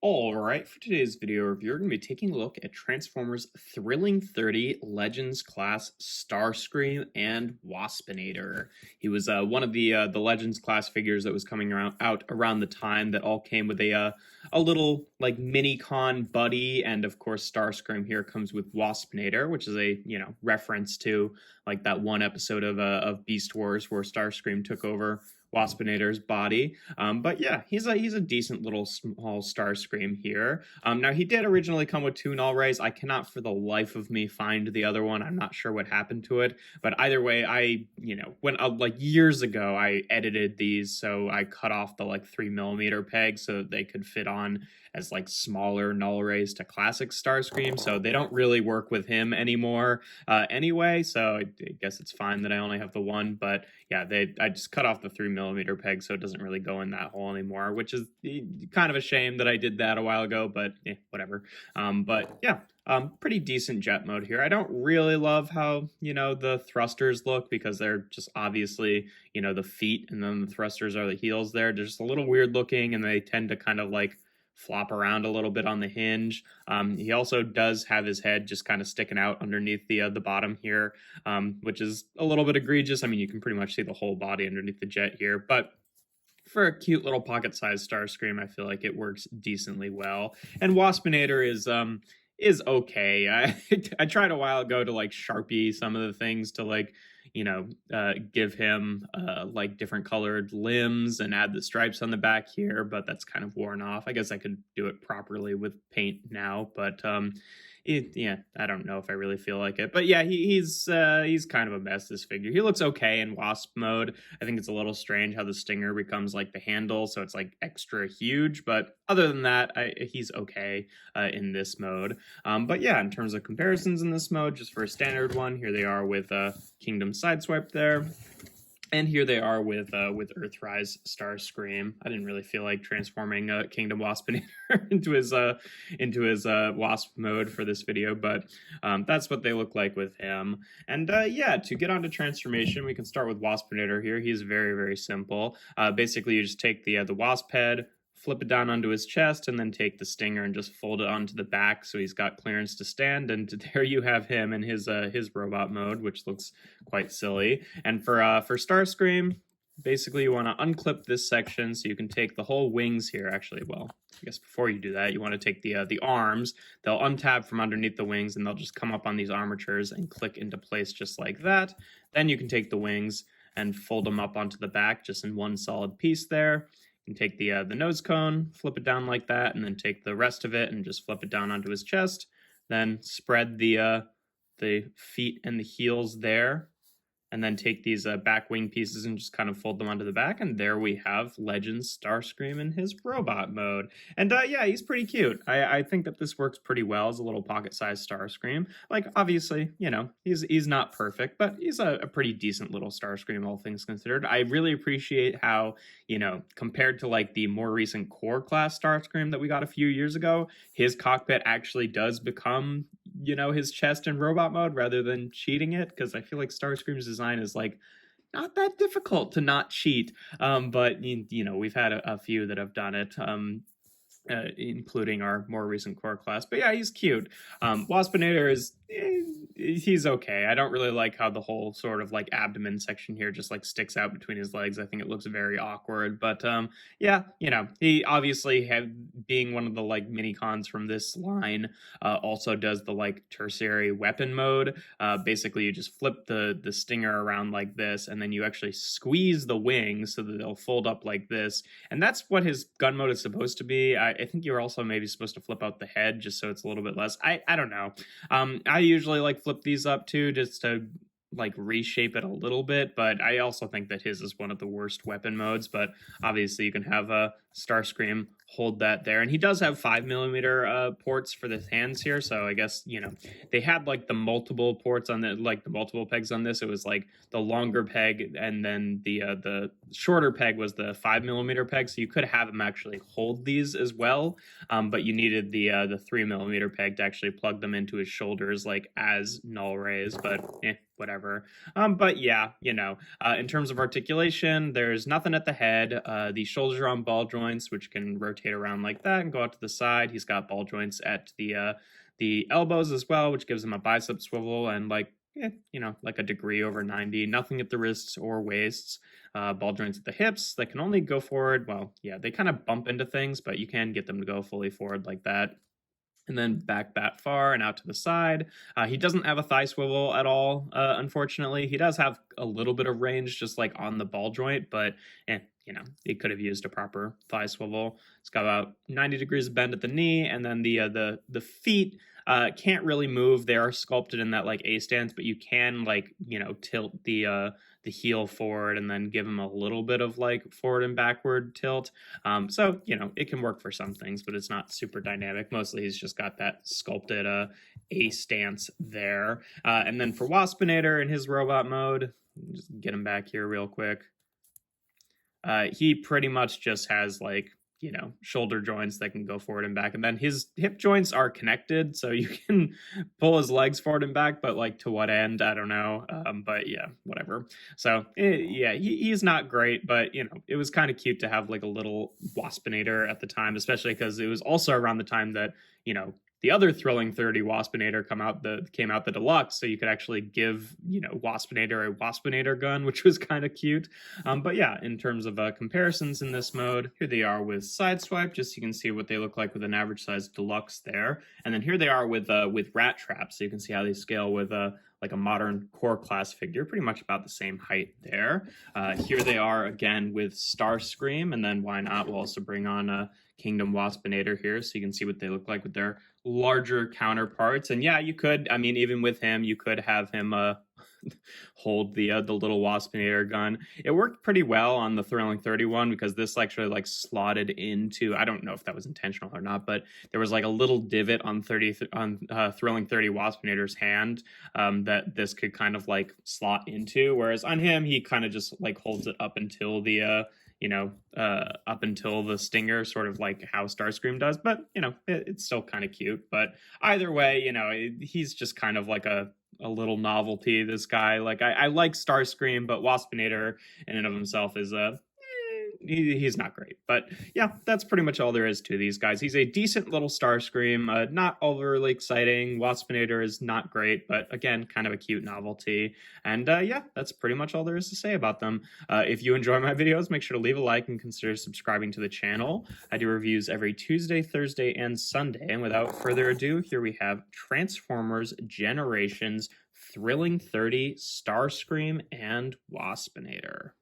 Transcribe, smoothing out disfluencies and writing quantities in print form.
Alright, for today's video review, we're going to be taking a look at Transformers Thrilling 30 Legends class Starscream and Waspinator. He was one of the Legends class figures that was coming out around the time that all came with a little like mini-con buddy, and of course Starscream here comes with Waspinator, which is a reference to like that one episode of Beast Wars where Starscream took over Waspinator's body. But yeah, he's a decent little small Starscream here. Now he did originally come with two null rays. I cannot for the life of me find the other one. I'm not sure what happened to it. But either way, when like years ago, I edited these, so I cut off the like 3mm peg so that they could fit on as like smaller null rays to classic Starscream. So they don't really work with him anymore anyway. So I guess it's fine that I only have the one. But yeah, I just cut off the 3mm peg so it doesn't really go in that hole anymore, which is kind of a shame that I did that a while ago, but whatever. But yeah, pretty decent jet mode here. I don't really love how, the thrusters look because they're just obviously, the feet and then the thrusters are the heels there. They're just a little weird looking and they tend to kind of like flop around a little bit on the hinge. He also does have his head just kind of sticking out underneath the bottom here, which is a little bit egregious. I mean, you can pretty much see the whole body underneath the jet here, but for a cute little pocket-sized Starscream, I feel like it works decently well. And Waspinator is okay. I tried a while ago to like Sharpie some of the things to like give him like different colored limbs and add the stripes on the back here, but that's kind of worn off. I guess I could do it properly with paint now, but I don't know if I really feel like it. But yeah, he's kind of a mess, this figure. He looks okay in Wasp mode. I think it's a little strange how the stinger becomes like the handle, so it's like extra huge. But other than that, he's okay in this mode. But yeah, in terms of comparisons in this mode, just for a standard one, here they are with Kingdom Sideswipe there. And here they are with Earthrise Starscream. I didn't really feel like transforming Kingdom Waspinator into his Wasp mode for this video, but that's what they look like with him. And yeah, to get onto transformation, we can start with Waspinator here. He's very, very simple. Basically, you just take the Wasp head, flip it down onto his chest, and then take the stinger and just fold it onto the back so he's got clearance to stand. And there you have him in his robot mode, which looks quite silly. And for Starscream, basically you want to unclip this section so you can take the whole wings here. Actually, well, I guess before you do that, you want to take the arms. They'll untab from underneath the wings, and they'll just come up on these armatures and click into place just like that. Then you can take the wings and fold them up onto the back just in one solid piece there. You can take the nose cone, flip it down like that, and then take the rest of it and just flip it down onto his chest. Then spread the feet and the heels there, and then take these back wing pieces and just kind of fold them onto the back, and there we have Legends Starscream in his robot mode. And yeah, he's pretty cute. I think that this works pretty well as a little pocket-sized Starscream. Like, obviously, he's not perfect, but he's a pretty decent little Starscream, all things considered. I really appreciate how, compared to like the more recent core class Starscream that we got a few years ago, his cockpit actually does become, his chest in robot mode rather than cheating it, because I feel like Starscream's design is like not that difficult to not cheat. But we've had a few that have done it, including our more recent core class. But yeah, he's cute. Waspinator he's okay. I don't really like how the whole sort of like abdomen section here just like sticks out between his legs. I think it looks very awkward. But yeah, he obviously being one of the like mini cons from this line, also does the like tertiary weapon mode. Basically, you just flip the stinger around like this, and then you actually squeeze the wings so that they'll fold up like this. And that's what his gun mode is supposed to be. I think you're also maybe supposed to flip out the head just so it's a little bit less. I don't know. I usually like flip these up too, just to like reshape it a little bit, but I also think that his is one of the worst weapon modes. But obviously you can have a Starscream hold that there, and he does have 5mm ports for the hands here, so I guess they had like the multiple ports on the multiple pegs on this. It was like the longer peg, and then the shorter peg was the 5mm peg, so you could have him actually hold these as well, but you needed the 3mm peg to actually plug them into his shoulders like as null rays. But whatever. But yeah, in terms of articulation, there's nothing at the head. The shoulders are on ball joint. joints, which can rotate around like that and go out to the side. He's got ball joints at the elbows as well, which gives him a bicep swivel and like, like a degree over 90. Nothing at the wrists or waists. Ball joints at the hips that can only go forward. Well, yeah, they kind of bump into things, but you can get them to go fully forward like that. And then back that far and out to the side. He doesn't have a thigh swivel at all, unfortunately. He does have a little bit of range just like on the ball joint, but he could have used a proper thigh swivel. It's got about 90 degrees of bend at the knee, and then the feet can't really move. They are sculpted in that like A stance, but you can like, tilt the heel forward and then give him a little bit of like forward and backward tilt. So, it can work for some things, but it's not super dynamic. Mostly he's just got that sculpted A stance there. And then for Waspinator in his robot mode, just get him back here real quick. He pretty much just has like, shoulder joints that can go forward and back. And then his hip joints are connected, so you can pull his legs forward and back, but like to what end, I don't know. But yeah, whatever. So he's not great, but it was kind of cute to have like a little Waspinator at the time, especially because it was also around the time that, the other Thrilling 30 Waspinator came out the deluxe, so you could actually give Waspinator a Waspinator gun, which was kind of cute. But yeah, in terms of comparisons in this mode, here they are with Sideswipe, just so you can see what they look like with an average size deluxe there, and then here they are with Rat Trap, so you can see how they scale with like a modern core class figure, pretty much about the same height there. Here they are again with Starscream, and then why not? We'll also bring on Kingdom Waspinator here, so you can see what they look like with their larger counterparts. And yeah, you could, even with him, you could have him hold the little Waspinator gun. It worked pretty well on the Thrilling 31 because this actually like slotted into, I don't know if that was intentional or not, but there was like a little divot on Thrilling 30 Waspinator's hand that this could kind of like slot into, whereas on him he kind of just like holds it up until the up until the stinger, sort of like how Starscream does. But it's still kind of cute. But either way, he's just kind of like a little novelty, this guy. Like I like Starscream, but Waspinator in and of himself is he's not great. But yeah, that's pretty much all there is to these guys. He's a decent little Starscream, not overly exciting. Waspinator is not great, but again, kind of a cute novelty. And yeah, that's pretty much all there is to say about them. If you enjoy my videos, make sure to leave a like and consider subscribing to the channel. I do reviews every Tuesday, Thursday, and Sunday. And without further ado, here we have Transformers Generations Thrilling 30 Starscream and Waspinator.